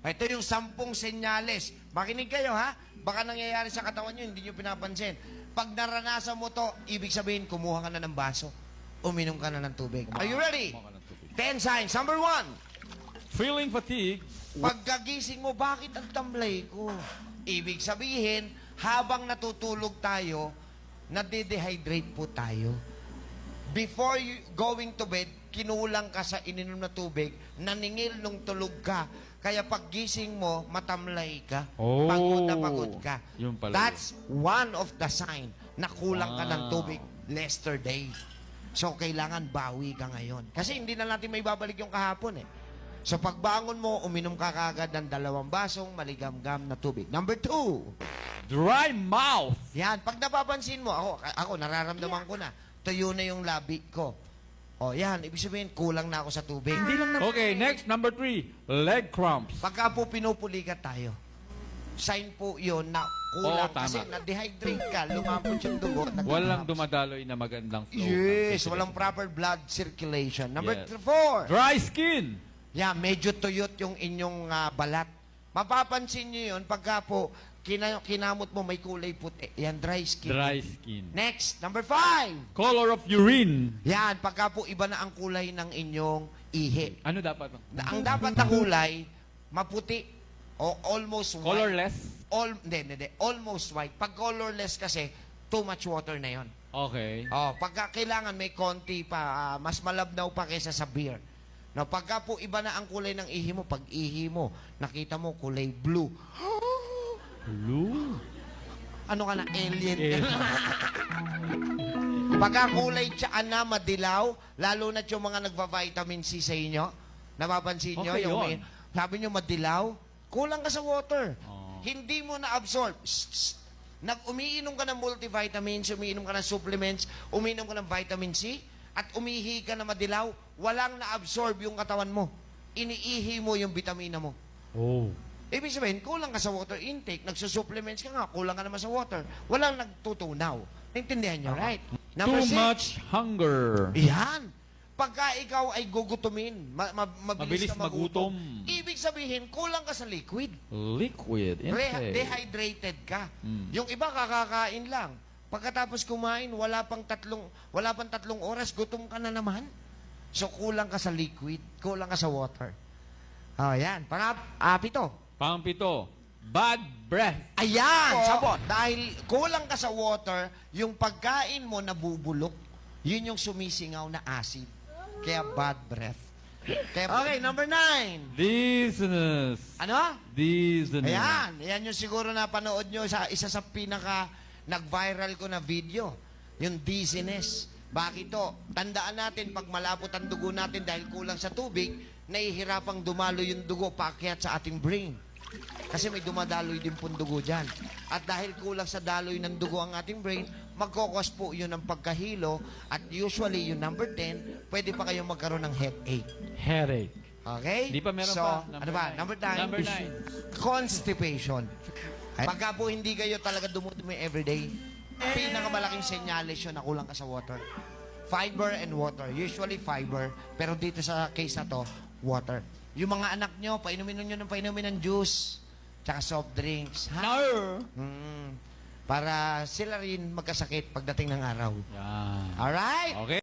Ito yung 10 senyales. Makinig kayo, ha? Baka nangyayari sa katawan nyo, hindi nyo pinapansin. Pag naranasan mo to, ibig sabihin, kumuha ka na ng baso. Uminom ka na ng tubig. Are you ready? 10 signs. Number 1. Feeling fatigue. Pagkagising mo, bakit ang tamlay ko? Ibig sabihin, habang natutulog tayo, nade-dehydrate po tayo. Before you going to bed, kinulang ka sa ininom na tubig, naningil nung tulog ka. Kaya paggising mo, matamlay ka. Oh. Pagod na pagod ka. Yun pala That's one of the sign na kulang ka ng Wow. tubig yesterday. So, kailangan bawi ka ngayon. Kasi hindi na natin may babalik yung kahapon eh. So, pagbangon mo, uminom ka kagad ng 2 basong maligamgam na tubig. Number 2. Dry mouth. Yan, pag napapansin mo, ako nararamdaman ko na, tuyo na yung labi ko. O, yan, ibig sabihin, kulang na ako sa tubig. Okay, next, number 3. Leg cramps. Pagka po pinupulikat tayo, sign po yun na kulang. Oo, tama. Kasi na-dehydrate ka, lumapot yung dugo. Walang dumadaloy na magandang flow. Yes, walang proper blood circulation. Number Yes. 4. Dry skin. Yeah, medyo tuyot yung inyong balat. Mapapansin nyo yun pagka po kinamot mo may kulay puti. Yan, dry skin. Dry skin. Next, number 5. Color of urine. Yan, pagka po iba na ang kulay ng inyong ihi. Ano dapat? Ang dapat na kulay, maputi o almost white. Colorless? Hindi. Almost white. Pag colorless kasi, too much water na yon. Okay. Oh, pagka kailangan may konti pa, mas malabnaw pa kaysa sa beer. No, pagka po iba na ang kulay ng ihi mo, pag ihi mo, nakita mo kulay blue. Blue. Ano ka na, alien? Eh, Pagka kulay tsaan na, madilaw, lalo na yung mga nagva-vitamin C sa inyo, napapansin nyo, Okay, yung yun. sabi nyo madilaw, kulang ka sa water. Oh. Hindi mo na-absorb. Umiinom ka ng multivitamins, umiinom ka ng supplements, umiinom ka ng vitamin C, at umihi ka na madilaw, walang na-absorb yung katawan mo. Iniihi mo yung vitamina mo. Oh. Ibig sabihin, kulang ka sa water intake, nagsusupplements ka nga, kulang ka naman sa water. Walang nagtutunaw. Naintindihan nyo, right? Number Too 6. much hunger. Yan. Pagka ikaw ay gugutumin, mabilis Mabilis ka magutom. magutom. Ibig sabihin, kulang ka sa liquid. Liquid intake. Dehydrated ka. Mm. Yung iba kakakain lang. Pagkatapos kumain, wala pang 3 oras, gutom ka na naman. So, kulang ka sa liquid, kulang ka sa water. Oh, yan. Pito. Pang-pito. Bad breath. Ayan, sabot. Dahil kulang ka sa water, yung pagkain mo nabubulok, yun yung sumisingaw na acid. Kaya bad breath. Okay, number 9. Dizziness. Ano? Dizziness. Ayan, yan yung siguro na panood nyo sa isa sa pinaka nag-viral ko na video. Yung dizziness. Bakit to? Tandaan natin, pag malapot ang dugo natin dahil kulang sa tubig, nahihirapang dumalo yung dugo paakyat sa ating brain. Kasi may dumadaloy din pong dugo dyan. At dahil kulang sa daloy ng dugo ang ating brain, magkokos po yun ng pagkahilo. At usually, yung number 10, pwede pa kayong magkaroon ng headache. Headache. Okay? Di pa meron so, pa. Ano ba? Number 9? Number 9. Constipation. Pagka po hindi kayo talaga dumudumi everyday, pinakamalaking senyales yun na kulang ka sa water. Fiber and water. Usually fiber, pero dito sa case na to, water. Yung mga anak nyo, painumin nyo ng painumin ng juice, tsaka soft drinks. Ha? No. Para sila rin magkasakit pagdating ng araw. Yan. Alright? Okay.